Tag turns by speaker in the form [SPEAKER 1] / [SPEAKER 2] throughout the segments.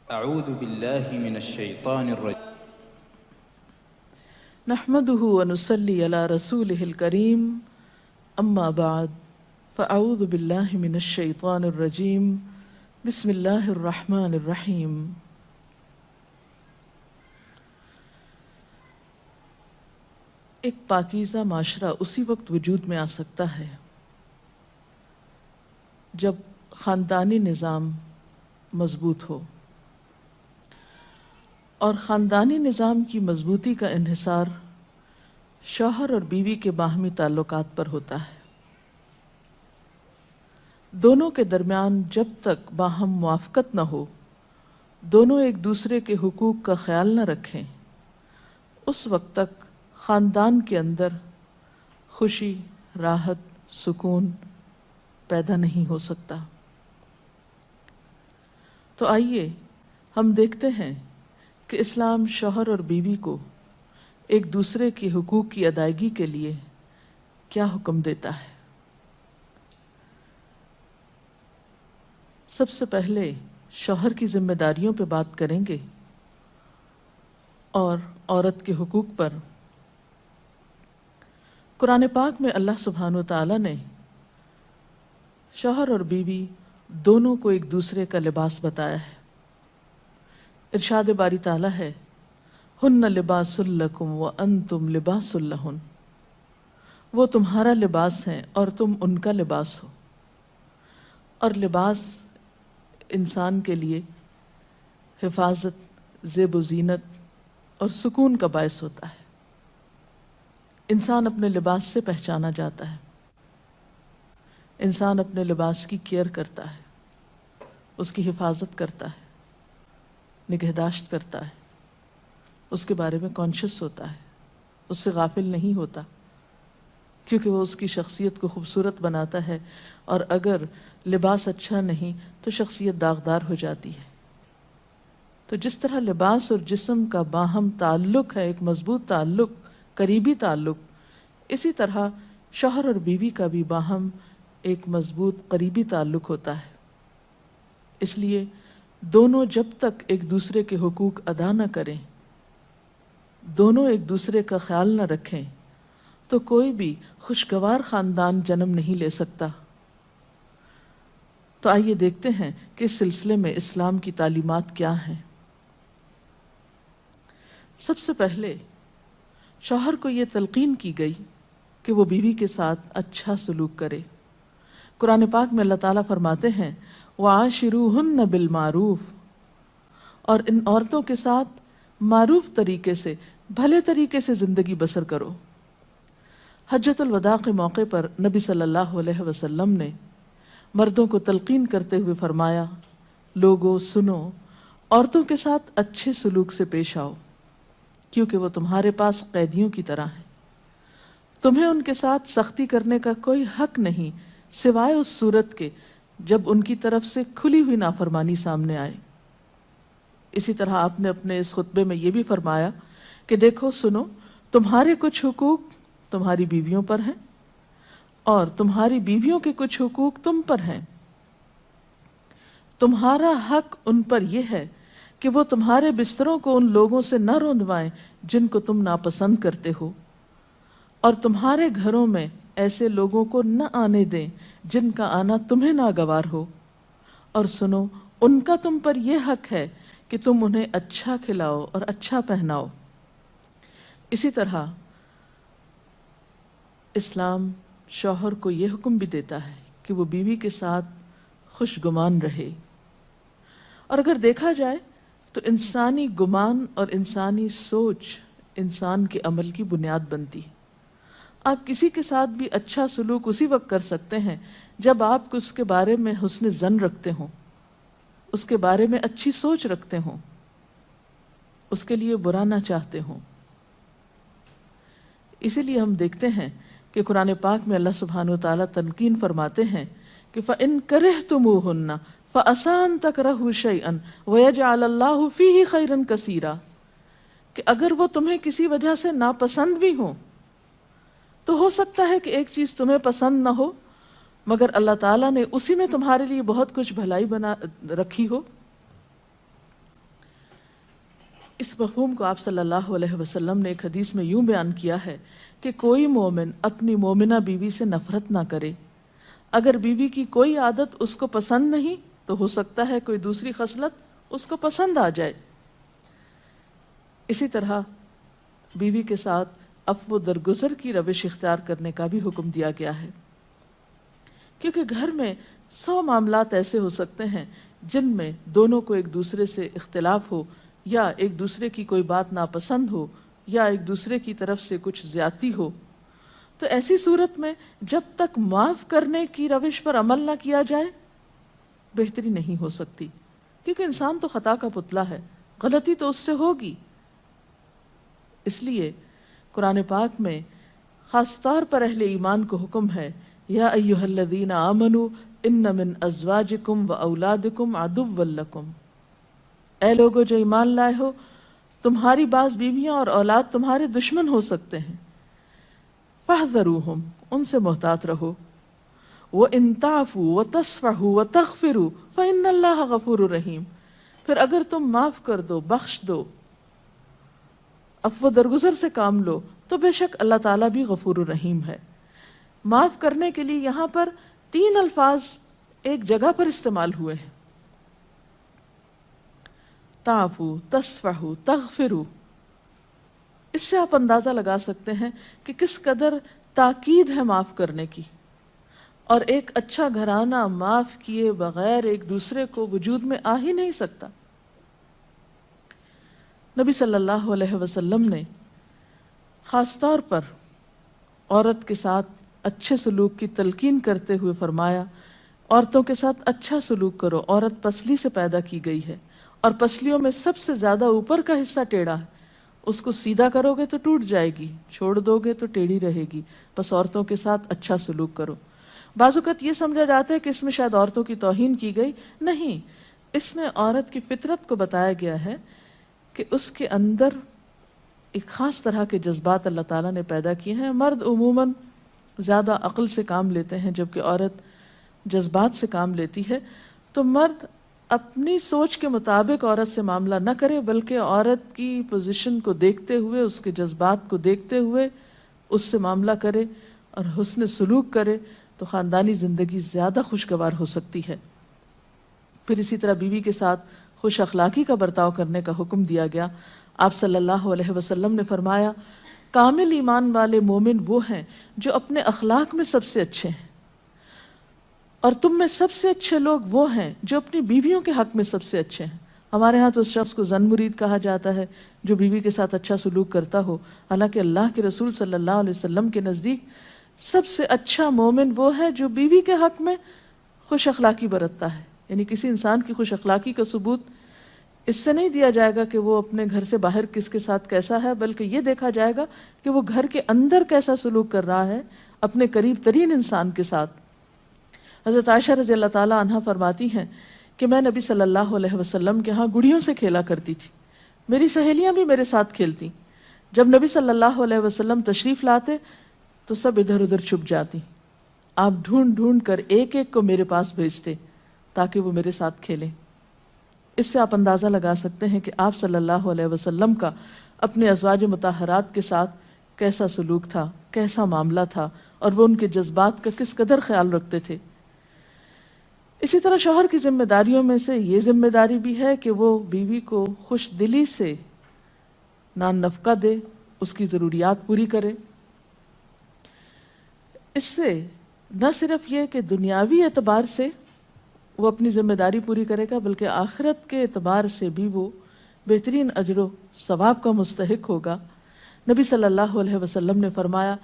[SPEAKER 1] اعوذ باللہ من الشیطان الرجیم
[SPEAKER 2] نحمده ونصلي على رسوله الكريم اما بعد فاعوذ باللہ من الشیطان الرجیم بسم اللہ الرحمن الرحیم. ایک پاکیزہ معاشرہ اسی وقت وجود میں آ سکتا ہے جب خاندانی نظام مضبوط ہو، اور خاندانی نظام کی مضبوطی کا انحصار شوہر اور بیوی کے باہمی تعلقات پر ہوتا ہے. دونوں کے درمیان جب تک باہم موافقت نہ ہو، دونوں ایک دوسرے کے حقوق کا خیال نہ رکھیں، اس وقت تک خاندان کے اندر خوشی، راحت، سکون پیدا نہیں ہو سکتا. تو آئیے ہم دیکھتے ہیں کہ اسلام شوہر اور بیوی کو ایک دوسرے کے حقوق کی ادائیگی کے لیے کیا حکم دیتا ہے. سب سے پہلے شوہر کی ذمہ داریوں پہ بات کریں گے اور عورت کے حقوق پر. قرآن پاک میں اللہ سبحانہ وتعالی نے شوہر اور بیوی دونوں کو ایک دوسرے کا لباس بتایا ہے. ارشاد باری تعالیٰ ہے، ہن لباس لکم وانتم لباس لہن، وہ تمہارا لباس ہیں اور تم ان کا لباس ہو. اور لباس انسان کے لیے حفاظت، زیب و زینت اور سکون کا باعث ہوتا ہے. انسان اپنے لباس سے پہچانا جاتا ہے. انسان اپنے لباس کی کیئر کرتا ہے، اس کی حفاظت کرتا ہے، نگہداشت کرتا ہے، اس کے بارے میں کانشیس ہوتا ہے، اس سے غافل نہیں ہوتا، کیونکہ وہ اس کی شخصیت کو خوبصورت بناتا ہے. اور اگر لباس اچھا نہیں تو شخصیت داغدار ہو جاتی ہے. تو جس طرح لباس اور جسم کا باہم تعلق ہے، ایک مضبوط تعلق، قریبی تعلق، اسی طرح شوہر اور بیوی کا بھی باہم ایک مضبوط قریبی تعلق ہوتا ہے. اس لیے دونوں جب تک ایک دوسرے کے حقوق ادا نہ کریں، دونوں ایک دوسرے کا خیال نہ رکھیں، تو کوئی بھی خوشگوار خاندان جنم نہیں لے سکتا. تو آئیے دیکھتے ہیں کہ اس سلسلے میں اسلام کی تعلیمات کیا ہیں. سب سے پہلے شوہر کو یہ تلقین کی گئی کہ وہ بیوی کے ساتھ اچھا سلوک کرے. قرآن پاک میں اللہ تعالیٰ فرماتے ہیں، وَعَاشِرُوهُنَّ بِالْمَعْرُوفِ، اور ان عورتوں کے ساتھ معروف طریقے سے، بھلے طریقے سے زندگی بسر کرو. حجۃ الوداع کے موقع پر نبی صلی اللہ علیہ وسلم نے مردوں کو تلقین کرتے ہوئے فرمایا، لوگو سنو، عورتوں کے ساتھ اچھے سلوک سے پیش آؤ، کیونکہ وہ تمہارے پاس قیدیوں کی طرح ہیں. تمہیں ان کے ساتھ سختی کرنے کا کوئی حق نہیں سوائے اس صورت کے جب ان کی طرف سے کھلی ہوئی نافرمانی سامنے آئے. اسی طرح آپ نے اپنے اس خطبے میں یہ بھی فرمایا کہ دیکھو سنو، تمہارے کچھ حقوق تمہاری بیویوں پر ہیں اور تمہاری بیویوں کے کچھ حقوق تم پر ہیں. تمہارا حق ان پر یہ ہے کہ وہ تمہارے بستروں کو ان لوگوں سے نہ روندوائیں جن کو تم ناپسند کرتے ہو، اور تمہارے گھروں میں ایسے لوگوں کو نہ آنے دیں جن کا آنا تمہیں ناگوار ہو. اور سنو، ان کا تم پر یہ حق ہے کہ تم انہیں اچھا کھلاؤ اور اچھا پہناؤ. اسی طرح اسلام شوہر کو یہ حکم بھی دیتا ہے کہ وہ بیوی کے ساتھ خوش گمان رہے. اور اگر دیکھا جائے تو انسانی گمان اور انسانی سوچ انسان کے عمل کی بنیاد بنتی ہے. آپ کسی کے ساتھ بھی اچھا سلوک اسی وقت کر سکتے ہیں جب آپ اس کے بارے میں حسن ظن رکھتے ہوں، اس کے بارے میں اچھی سوچ رکھتے ہوں، اس کے لیے برا نہ چاہتے ہوں. اسی لیے ہم دیکھتے ہیں کہ قرآن پاک میں اللہ سبحانہ وتعالیٰ تلقین فرماتے ہیں کہ فَإِن كَرِهْتُمُوهُنَّ فَعَسَىٰ أَن تَكْرَهُوا شَيْئًا وَيَجْعَلَ اللَّهُ فِيهِ خَيْرًا كَثِيرًا، کہ اگر وہ تمہیں کسی وجہ سے ناپسند بھی ہوں تو ہو سکتا ہے کہ ایک چیز تمہیں پسند نہ ہو، مگر اللہ تعالیٰ نے اسی میں تمہارے لیے بہت کچھ بھلائی بنا رکھی ہو. اس مفہوم کو آپ صلی اللہ علیہ وسلم نے ایک حدیث میں یوں بیان کیا ہے کہ کوئی مومن اپنی مومنہ بیوی سے نفرت نہ کرے، اگر بیوی کی کوئی عادت اس کو پسند نہیں تو ہو سکتا ہے کوئی دوسری خصلت اس کو پسند آ جائے۔ اسی طرح بیوی کے ساتھ عفو درگزر کی روش اختیار کرنے کا بھی حکم دیا گیا ہے، کیونکہ گھر میں 100 معاملات ایسے ہو سکتے ہیں جن میں دونوں کو ایک دوسرے سے اختلاف ہو، یا ایک دوسرے کی کوئی بات ناپسند ہو، یا ایک دوسرے کی طرف سے کچھ زیادتی ہو۔ تو ایسی صورت میں جب تک معاف کرنے کی روش پر عمل نہ کیا جائے بہتری نہیں ہو سکتی، کیونکہ انسان تو خطا کا پتلا ہے، غلطی تو اس سے ہوگی۔ اس لیے قرآن پاک میں خاص طور پر اہل ایمان کو حکم ہے، یا ایھا الذین آمنوا ان من ازواجکم و اولادکم عدوا لکم، اے لوگو جو ایمان لائے ہو، تمہاری بعض بیویاں اور اولاد تمہارے دشمن ہو سکتے ہیں، فاحذروہم، ان سے محتاط رہو، وَإِن تَعْفُوا وَتَصْفَحُوا وَتَغْفِرُوا فَإِنَّ اللَّهَ غَفُورٌ رَحِيمٌ، پھر اگر تم معاف کر دو، بخش دو، عفو درگزر سے کام لو، تو بے شک اللہ تعالیٰ بھی غفور الرحیم ہے۔ معاف کرنے کے لیے یہاں پر 3 الفاظ ایک جگہ پر استعمال ہوئے ہیں، تعفو، تصفحو، تغفرو۔ اس سے آپ اندازہ لگا سکتے ہیں کہ کس قدر تاکید ہے معاف کرنے کی، اور ایک اچھا گھرانہ معاف کیے بغیر ایک دوسرے کو وجود میں آ ہی نہیں سکتا۔ نبی صلی اللہ علیہ وسلم نے خاص طور پر عورت کے ساتھ اچھے سلوک کی تلقین کرتے ہوئے فرمایا، عورتوں کے ساتھ اچھا سلوک کرو، عورت پسلی سے پیدا کی گئی ہے، اور پسلیوں میں سب سے زیادہ اوپر کا حصہ ٹیڑھا ہے، اس کو سیدھا کرو گے تو ٹوٹ جائے گی، چھوڑ دو گے تو ٹیڑھی رہے گی، بس عورتوں کے ساتھ اچھا سلوک کرو۔ بعض اوقات یہ سمجھا جاتا ہے کہ اس میں شاید عورتوں کی توہین کی گئی، نہیں، اس میں عورت کی فطرت کو بتایا گیا ہے کہ اس کے اندر ایک خاص طرح کے جذبات اللہ تعالیٰ نے پیدا کیے ہیں۔ مرد عموماً زیادہ عقل سے کام لیتے ہیں، جبکہ عورت جذبات سے کام لیتی ہے، تو مرد اپنی سوچ کے مطابق عورت سے معاملہ نہ کرے، بلکہ عورت کی پوزیشن کو دیکھتے ہوئے، اس کے جذبات کو دیکھتے ہوئے اس سے معاملہ کرے اور حسن سلوک کرے، تو خاندانی زندگی زیادہ خوشگوار ہو سکتی ہے۔ پھر اسی طرح بیوی کے ساتھ خوش اخلاقی کا برتاؤ کرنے کا حکم دیا گیا۔ آپ صلی اللہ علیہ وسلم نے فرمایا، کامل ایمان والے مومن وہ ہیں جو اپنے اخلاق میں سب سے اچھے ہیں، اور تم میں سب سے اچھے لوگ وہ ہیں جو اپنی بیویوں کے حق میں سب سے اچھے ہیں۔ ہمارے ہاں تو اس شخص کو زن مرید کہا جاتا ہے جو بیوی کے ساتھ اچھا سلوک کرتا ہو، حالانکہ اللہ کے رسول صلی اللہ علیہ وسلم کے نزدیک سب سے اچھا مومن وہ ہے جو بیوی کے حق میں خوش اخلاقی برتتا ہے۔ یعنی کسی انسان کی خوش اخلاقی کا ثبوت اس سے نہیں دیا جائے گا کہ وہ اپنے گھر سے باہر کس کے ساتھ کیسا ہے، بلکہ یہ دیکھا جائے گا کہ وہ گھر کے اندر کیسا سلوک کر رہا ہے اپنے قریب ترین انسان کے ساتھ۔ حضرت عائشہ رضی اللہ تعالیٰ عنہا فرماتی ہیں کہ میں نبی صلی اللہ علیہ وسلم کے ہاں گڑیوں سے کھیلا کرتی تھی، میری سہیلیاں بھی میرے ساتھ کھیلتی، جب نبی صلی اللہ علیہ وسلم تشریف لاتے تو سب ادھر ادھر چھپ جاتی، آپ ڈھونڈ ڈھونڈ کر ایک ایک کو میرے پاس بھیجتے تاکہ وہ میرے ساتھ کھیلیں۔ اس سے آپ اندازہ لگا سکتے ہیں کہ آپ صلی اللہ علیہ وسلم کا اپنے ازواج مطہرات کے ساتھ کیسا سلوک تھا، کیسا معاملہ تھا، اور وہ ان کے جذبات کا کس قدر خیال رکھتے تھے۔ اسی طرح شوہر کی ذمہ داریوں میں سے یہ ذمہ داری بھی ہے کہ وہ بیوی کو خوش دلی سے نان نفقہ دے، اس کی ضروریات پوری کرے۔ اس سے نہ صرف یہ کہ دنیاوی اعتبار سے وہ اپنی ذمہ داری پوری کرے گا، بلکہ آخرت کے اعتبار سے بھی وہ بہترین اجر و ثواب کا مستحق ہوگا۔ نبی صلی اللہ علیہ وسلم نے فرمایا،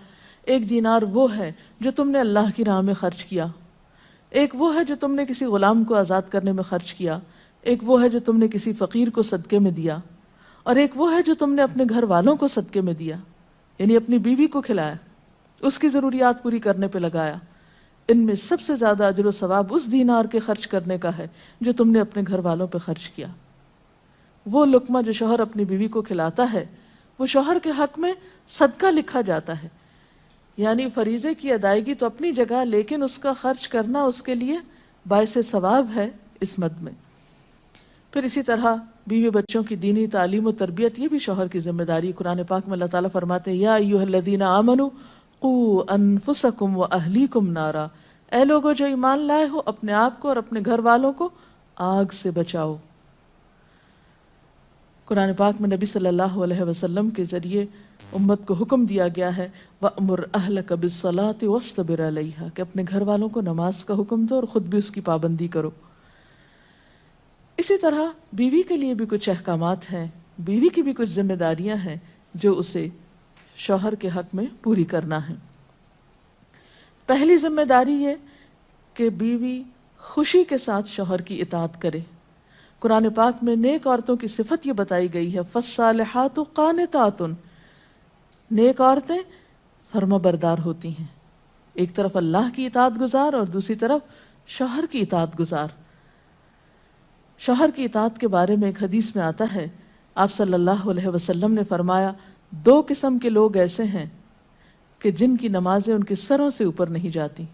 [SPEAKER 2] 1 دینار وہ ہے جو تم نے اللہ کی راہ میں خرچ کیا، ایک وہ ہے جو تم نے کسی غلام کو آزاد کرنے میں خرچ کیا، ایک وہ ہے جو تم نے کسی فقیر کو صدقے میں دیا، اور ایک وہ ہے جو تم نے اپنے گھر والوں کو صدقے میں دیا، یعنی اپنی بیوی کو کھلایا، اس کی ضروریات پوری کرنے پہ لگایا۔ ان میں سب سے زیادہ اجر و ثواب اس دینار کے خرچ کرنے کا ہے جو تم نے اپنے گھر والوں پہ خرچ کیا۔ وہ لقمہ جو شوہر اپنی بیوی کو کھلاتا ہے وہ شوہر کے حق میں صدقہ لکھا جاتا ہے، یعنی فریضے کی ادائیگی تو اپنی جگہ، لیکن اس کا خرچ کرنا اس کے لیے باعث ثواب ہے اس مد میں۔ پھر اسی طرح بیوی بچوں کی دینی تعلیم و تربیت، یہ بھی شوہر کی ذمہ داری۔ قرآن پاک میں اللہ تعالیٰ فرماتے ہیں یا ایھا الذین آمنوا قوا انفسکم واہلیکم نارا، اے لوگو جو ایمان لائے ہو، اپنے آپ کو اور اپنے گھر والوں کو آگ سے بچاؤ۔ قرآن پاک میں نبی صلی اللہ علیہ وسلم کے ذریعے امت کو حکم دیا گیا ہے وَأْمُرْ أَهْلَكَ بِالصَّلَاةِ وَاصْطَبِرْ عَلَيْهَا، کہ اپنے گھر والوں کو نماز کا حکم دو اور خود بھی اس کی پابندی کرو۔ اسی طرح بیوی کے لیے بھی کچھ احکامات ہیں، بیوی کی بھی کچھ ذمہ داریاں ہیں جو اسے شوہر کے حق میں پوری کرنا ہے۔ پہلی ذمہ داری یہ کہ بیوی خوشی کے ساتھ شوہر کی اطاعت کرے۔ قرآن پاک میں نیک عورتوں کی صفت یہ بتائی گئی ہے فالصالحات قانتات، نیک عورتیں فرما بردار ہوتی ہیں، ایک طرف اللہ کی اطاعت گزار اور دوسری طرف شوہر کی اطاعت گزار۔ شوہر کی اطاعت کے بارے میں ایک حدیث میں آتا ہے، آپ صلی اللہ علیہ وسلم نے فرمایا 2 قسم کے لوگ ایسے ہیں کہ جن کی نمازیں ان کے سروں سے اوپر نہیں جاتی،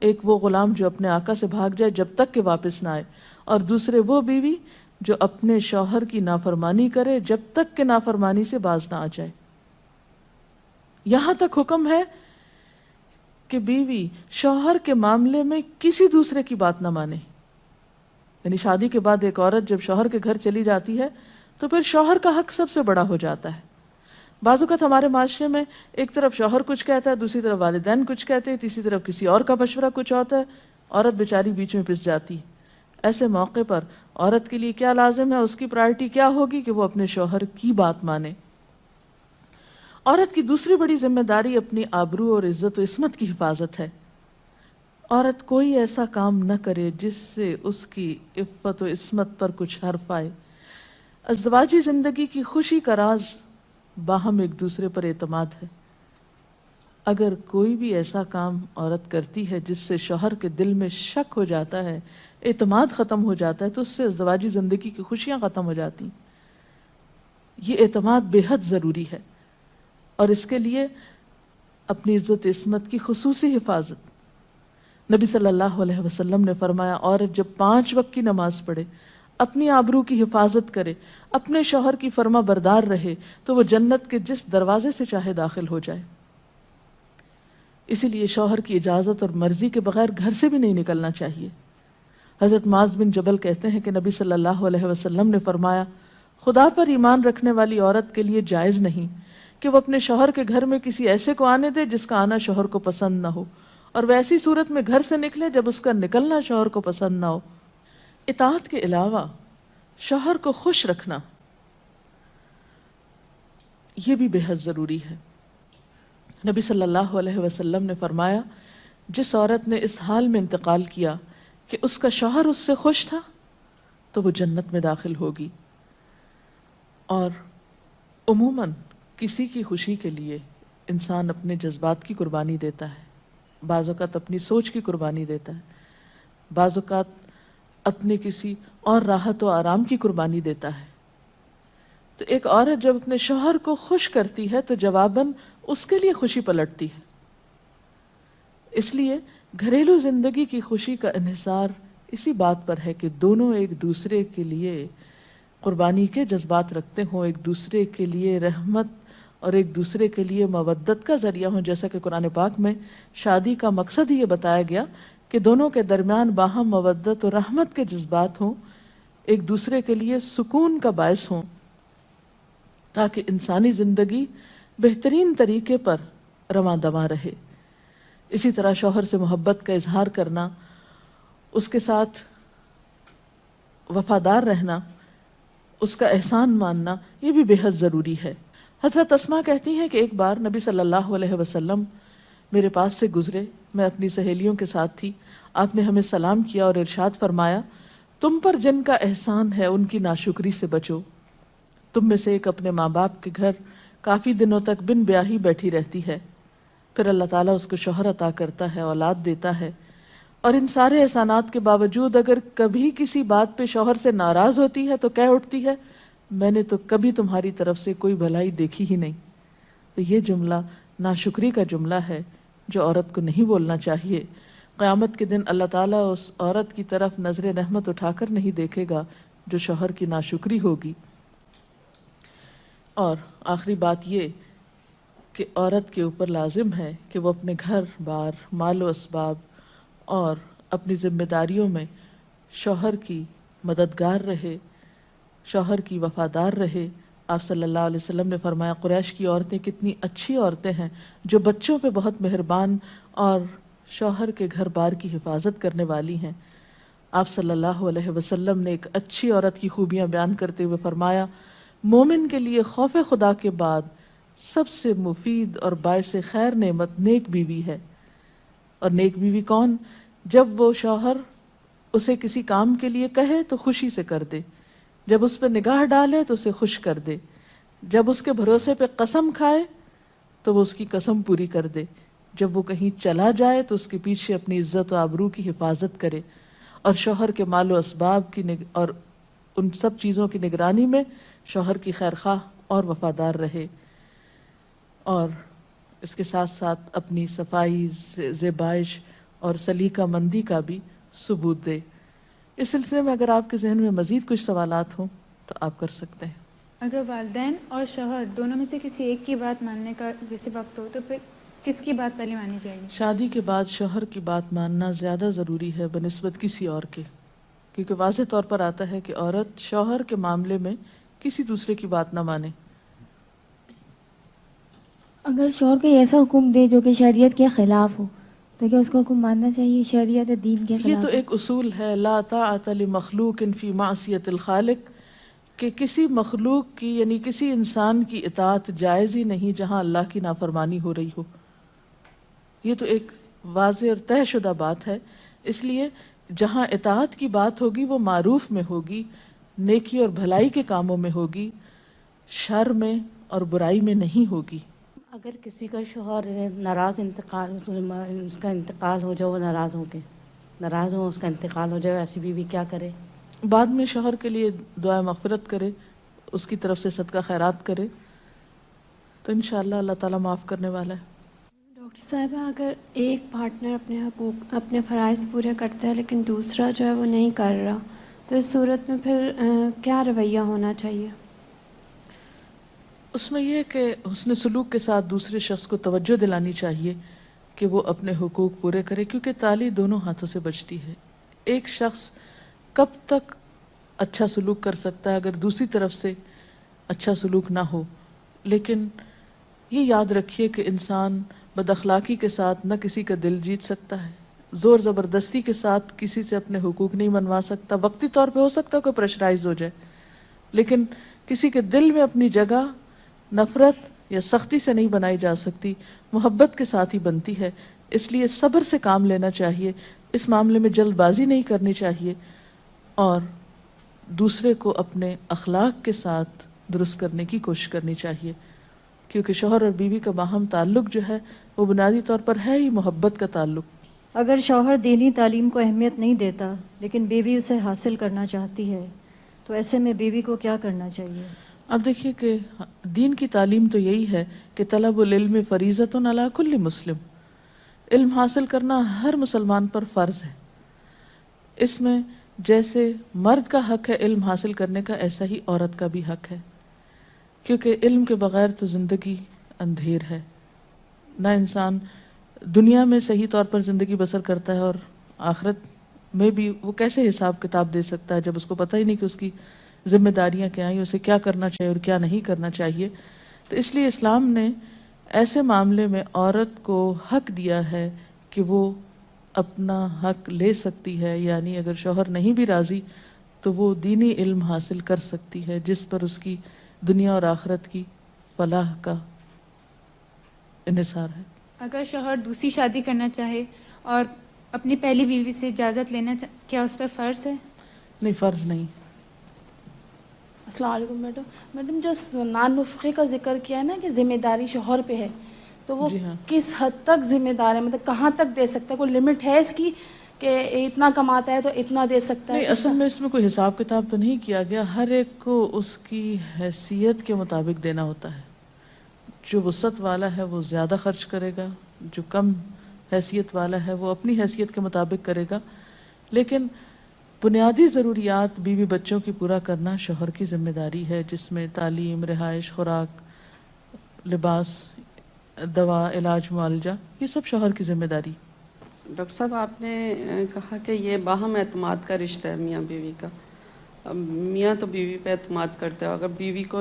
[SPEAKER 2] ایک وہ غلام جو اپنے آقا سے بھاگ جائے جب تک کہ واپس نہ آئے، اور دوسرے وہ بیوی جو اپنے شوہر کی نافرمانی کرے جب تک کہ نافرمانی سے باز نہ آ جائے۔ یہاں تک حکم ہے کہ بیوی شوہر کے معاملے میں کسی دوسرے کی بات نہ مانے، یعنی شادی کے بعد ایک عورت جب شوہر کے گھر چلی جاتی ہے تو پھر شوہر کا حق سب سے بڑا ہو جاتا ہے۔ بعض اوقات ہمارے معاشرے میں ایک طرف شوہر کچھ کہتا ہے، دوسری طرف والدین کچھ کہتے ہیں، تیسری طرف کسی اور کا مشورہ کچھ ہوتا ہے، عورت بیچاری بیچ میں پس جاتی ہے۔ ایسے موقع پر عورت کے لیے کیا لازم ہے، اس کی پرائرٹی کیا ہوگی کہ وہ اپنے شوہر کی بات مانے۔ عورت کی دوسری بڑی ذمہ داری اپنی آبرو اور عزت و عصمت کی حفاظت ہے۔ عورت کوئی ایسا کام نہ کرے جس سے اس کی عفت و عصمت پر کچھ حرف آئے۔ ازدواجی زندگی کی خوشی کا راز باہم ایک دوسرے پر اعتماد ہے۔ اگر کوئی بھی ایسا کام عورت کرتی ہے جس سے شوہر کے دل میں شک ہو جاتا ہے، اعتماد ختم ہو جاتا ہے، تو اس سے ازدواجی زندگی کی خوشیاں ختم ہو جاتی ہیں۔ یہ اعتماد بے حد ضروری ہے، اور اس کے لیے اپنی عزت عصمت کی خصوصی حفاظت۔ نبی صلی اللہ علیہ وسلم نے فرمایا عورت جب 5 وقت کی نماز پڑھے، اپنی آبرو کی حفاظت کرے، اپنے شوہر کی فرما بردار رہے، تو وہ جنت کے جس دروازے سے چاہے داخل ہو جائے۔ اسی لیے شوہر کی اجازت اور مرضی کے بغیر گھر سے بھی نہیں نکلنا چاہیے۔ حضرت معاذ بن جبل کہتے ہیں کہ نبی صلی اللہ علیہ وسلم نے فرمایا خدا پر ایمان رکھنے والی عورت کے لیے جائز نہیں کہ وہ اپنے شوہر کے گھر میں کسی ایسے کو آنے دے جس کا آنا شوہر کو پسند نہ ہو، اور ویسی صورت میں گھر سے نکلے جب اس کا نکلنا شوہر کو پسند نہ ہو۔ اطاعت کے علاوہ شوہر کو خوش رکھنا یہ بھی بے حد ضروری ہے۔ نبی صلی اللہ علیہ وسلم نے فرمایا جس عورت نے اس حال میں انتقال کیا کہ اس کا شوہر اس سے خوش تھا تو وہ جنت میں داخل ہوگی۔ اور عموماً کسی کی خوشی کے لیے انسان اپنے جذبات کی قربانی دیتا ہے، بعض اوقات اپنی سوچ کی قربانی دیتا ہے، بعض اوقات اپنے کسی اور راحت و آرام کی قربانی دیتا ہے۔ تو ایک عورت جب اپنے شوہر کو خوش کرتی ہے تو جواباً اس کے لیے خوشی پلٹتی ہے۔ اس لیے گھریلو زندگی کی خوشی کا انحصار اسی بات پر ہے کہ دونوں ایک دوسرے کے لیے قربانی کے جذبات رکھتے ہوں، ایک دوسرے کے لیے رحمت اور ایک دوسرے کے لیے مودت کا ذریعہ ہوں، جیسا کہ قرآن پاک میں شادی کا مقصد ہی یہ بتایا گیا کہ دونوں کے درمیان باہم مودت اور رحمت کے جذبات ہوں، ایک دوسرے کے لیے سکون کا باعث ہوں، تاکہ انسانی زندگی بہترین طریقے پر رواں دواں رہے۔ اسی طرح شوہر سے محبت کا اظہار کرنا، اس کے ساتھ وفادار رہنا، اس کا احسان ماننا، یہ بھی بے حد ضروری ہے۔ حضرت اسماء کہتی ہیں کہ ایک بار نبی صلی اللہ علیہ وسلم میرے پاس سے گزرے، میں اپنی سہیلیوں کے ساتھ تھی، آپ نے ہمیں سلام کیا اور ارشاد فرمایا تم پر جن کا احسان ہے ان کی ناشکری سے بچو۔ تم میں سے ایک اپنے ماں باپ کے گھر کافی دنوں تک بن بیاہی بیٹھی رہتی ہے، پھر اللہ تعالیٰ اس کو شوہر عطا کرتا ہے، اولاد دیتا ہے، اور ان سارے احسانات کے باوجود اگر کبھی کسی بات پہ شوہر سے ناراض ہوتی ہے تو کہہ اٹھتی ہے میں نے تو کبھی تمہاری طرف سے کوئی بھلائی دیکھی ہی نہیں۔ تو یہ جملہ ناشکری کا جملہ ہے جو عورت کو نہیں بولنا چاہیے۔ قیامت کے دن اللہ تعالیٰ اس عورت کی طرف نظر رحمت اٹھا کر نہیں دیکھے گا جو شوہر کی ناشکری ہوگی۔ اور آخری بات یہ کہ عورت کے اوپر لازم ہے کہ وہ اپنے گھر بار، مال و اسباب اور اپنی ذمہ داریوں میں شوہر کی مددگار رہے، شوہر کی وفادار رہے۔ آپ صلی اللہ علیہ وسلم نے فرمایا قریش کی عورتیں کتنی اچھی عورتیں ہیں جو بچوں پہ بہت مہربان اور شوہر کے گھر بار کی حفاظت کرنے والی ہیں۔ آپ صلی اللہ علیہ وسلم نے ایک اچھی عورت کی خوبیاں بیان کرتے ہوئے فرمایا مومن کے لیے خوف خدا کے بعد سب سے مفید اور باعث خیر نعمت نیک بیوی ہے۔ اور نیک بیوی کون؟ جب وہ شوہر اسے کسی کام کے لیے کہے تو خوشی سے کر دے، جب اس پہ نگاہ ڈالے تو اسے خوش کر دے، جب اس کے بھروسے پہ قسم کھائے تو وہ اس کی قسم پوری کر دے، جب وہ کہیں چلا جائے تو اس کے پیچھے اپنی عزت و آبرو کی حفاظت کرے، اور شوہر کے مال و اسباب کی اور ان سب چیزوں کی نگرانی میں شوہر کی خیر خواہ اور وفادار رہے، اور اس کے ساتھ ساتھ اپنی صفائی، زیبائش اور سلیقہ مندی کا بھی ثبوت دے۔ اس سلسلے میں اگر آپ کے ذہن میں مزید کچھ سوالات ہوں تو آپ کر سکتے ہیں۔
[SPEAKER 3] اگر والدین اور شوہر دونوں میں سے کسی ایک کی بات ماننے کا جیسے وقت ہو تو پھر کس کی بات پہلے مانی جائے گی؟
[SPEAKER 2] شادی کے بعد شوہر کی بات ماننا زیادہ ضروری ہے بنسبت کسی اور کے، کیونکہ واضح طور پر آتا ہے کہ عورت شوہر کے معاملے میں کسی دوسرے کی بات نہ مانے۔
[SPEAKER 4] اگر شوہر کوئی ایسا حکم دے جو کہ شریعت کے خلاف ہو تو کیا اس کا حکم ماننا چاہیے؟ شریعت دین کے خلاف؟
[SPEAKER 2] یہ تو ایک اصول ہے، لا طاعۃ لمخلوق فی معصیۃ الخالق، کہ کسی مخلوق کی یعنی کسی انسان کی اطاعت جائز ہی نہیں جہاں اللہ کی نافرمانی ہو رہی ہو۔ یہ تو ایک واضح اور طے شدہ بات ہے، اس لیے جہاں اطاعت کی بات ہوگی وہ معروف میں ہوگی، نیکی اور بھلائی کے کاموں میں ہوگی، شر میں اور برائی میں نہیں ہوگی۔
[SPEAKER 5] اگر کسی کا شوہر ناراض اس کا انتقال ہو جائے، وہ ناراض ہو اس کا انتقال ہو جائے، ایسی بیوی کیا کرے؟
[SPEAKER 2] بعد میں شوہر کے لیے دعا مغفرت کرے، اس کی طرف سے صدقہ خیرات کرے تو انشاءاللہ اللہ تعالیٰ معاف کرنے والا ہے۔
[SPEAKER 6] ڈاکٹر صاحبہ، اگر ایک پارٹنر اپنے حقوق، اپنے فرائض پورے کرتا ہے لیکن دوسرا جو ہے وہ نہیں کر رہا، تو اس صورت میں پھر کیا رویہ ہونا چاہیے؟
[SPEAKER 2] اس میں یہ کہ حسن سلوک کے ساتھ دوسرے شخص کو توجہ دلانی چاہیے کہ وہ اپنے حقوق پورے کرے، کیونکہ تالی دونوں ہاتھوں سے بجتی ہے۔ ایک شخص کب تک اچھا سلوک کر سکتا ہے اگر دوسری طرف سے اچھا سلوک نہ ہو؟ لیکن یہ یاد رکھیے کہ انسان بد اخلاقی کے ساتھ نہ کسی کا دل جیت سکتا ہے، زور زبردستی کے ساتھ کسی سے اپنے حقوق نہیں منوا سکتا۔ وقتی طور پہ ہو سکتا ہے کہ پریشرائز ہو جائے، لیکن کسی کے دل میں اپنی جگہ نفرت یا سختی سے نہیں بنائی جا سکتی، محبت کے ساتھ ہی بنتی ہے۔ اس لیے صبر سے کام لینا چاہیے، اس معاملے میں جلد بازی نہیں کرنی چاہیے، اور دوسرے کو اپنے اخلاق کے ساتھ درست کرنے کی کوشش کرنی چاہیے، کیونکہ شوہر اور بیوی کا باہم تعلق جو ہے وہ بنیادی طور پر ہے ہی محبت کا تعلق۔
[SPEAKER 7] اگر شوہر دینی تعلیم کو اہمیت نہیں دیتا لیکن بیوی اسے حاصل کرنا چاہتی ہے تو ایسے میں بیوی کو کیا کرنا چاہیے؟
[SPEAKER 2] اب دیکھیے کہ دین کی تعلیم تو یہی ہے کہ طلب العلم فریضۃ علی کل مسلم، علم حاصل کرنا ہر مسلمان پر فرض ہے۔ اس میں جیسے مرد کا حق ہے علم حاصل کرنے کا، ایسا ہی عورت کا بھی حق ہے، کیونکہ علم کے بغیر تو زندگی اندھیر ہے۔ نہ انسان دنیا میں صحیح طور پر زندگی بسر کرتا ہے اور آخرت میں بھی وہ کیسے حساب کتاب دے سکتا ہے جب اس کو پتہ ہی نہیں کہ اس کی ذمہ داریاں کیا ہیں، اسے کیا کرنا چاہیے اور کیا نہیں کرنا چاہیے۔ تو اس لیے اسلام نے ایسے معاملے میں عورت کو حق دیا ہے کہ وہ اپنا حق لے سکتی ہے، یعنی اگر شوہر نہیں بھی راضی تو وہ دینی علم حاصل کر سکتی ہے جس پر اس کی دنیا اور آخرت کی فلاح کا انحصار ہے۔
[SPEAKER 3] اگر شوہر دوسری شادی کرنا چاہے اور اپنی پہلی بیوی سے اجازت لینا کیا اس پہ فرض ہے؟
[SPEAKER 2] نہیں، فرض نہیں۔
[SPEAKER 8] السلام علیکم میڈم جو نان نفقے کا ذکر کیا ہے نا کہ ذمہ داری شوہر پہ ہے، تو وہ
[SPEAKER 2] جی ہاں،
[SPEAKER 8] کس حد تک ذمہ دار ہے؟ مطلب کہاں تک دے سکتا ہے؟ کوئی لمٹ ہے اس کی کہ اتنا کماتا ہے تو اتنا دے سکتا ہے؟
[SPEAKER 2] نہیں، اصل میں اس میں کوئی حساب کتاب تو نہیں کیا گیا، ہر ایک کو اس کی حیثیت کے مطابق دینا ہوتا ہے۔ جو وسعت والا ہے وہ زیادہ خرچ کرے گا، جو کم حیثیت والا ہے وہ اپنی حیثیت کے مطابق کرے گا، لیکن بنیادی ضروریات بیوی بچوں کی پورا کرنا شوہر کی ذمہ داری ہے، جس میں تعلیم، رہائش، خوراک، لباس، دوا، علاج، معالجہ، یہ سب شوہر کی ذمہ داری۔
[SPEAKER 9] ڈاکٹر صاحب آپ نے کہا کہ یہ باہم اعتماد کا رشتہ ہے میاں بیوی کا۔ اب میاں تو بیوی پہ اعتماد کرتا ہے، اگر بیوی کو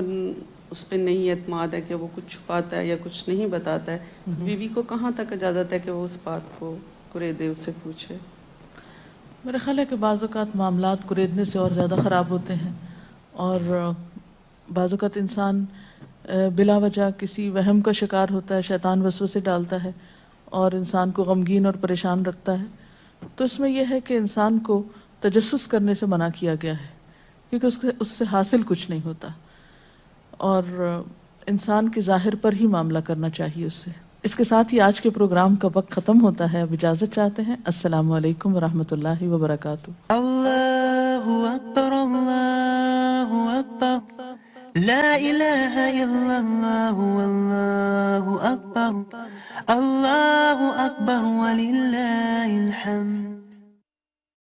[SPEAKER 9] اس پہ نہیں اعتماد ہے کہ وہ کچھ چھپاتا ہے یا کچھ نہیں بتاتا ہے، تو بیوی کو کہاں تک اجازت ہے کہ وہ اس بات کو کریدے، اس سے پوچھے؟
[SPEAKER 2] میرا خیال ہے کہ بعض اوقات معاملات کریدنے سے اور زیادہ خراب ہوتے ہیں، اور بعض اوقات انسان بلا وجہ کسی وہم کا شکار ہوتا ہے، شیطان وسوسے ڈالتا ہے اور انسان کو غمگین اور پریشان رکھتا ہے۔ تو اس میں یہ ہے کہ انسان کو تجسس کرنے سے منع کیا گیا ہے، کیونکہ اس سے حاصل کچھ نہیں ہوتا، اور انسان کے ظاہر پر ہی معاملہ کرنا چاہیے اس سے۔ اس کے ساتھ ہی آج کے پروگرام کا وقت ختم ہوتا ہے، اب اجازت چاہتے ہیں۔ السلام علیکم ورحمۃ اللہ وبرکاتہ۔
[SPEAKER 10] اللہ اکبر، اللہ اکبر، لا الہ الا اللہ، واللہ اکبر، اللہ اکبر وللہ الحمد۔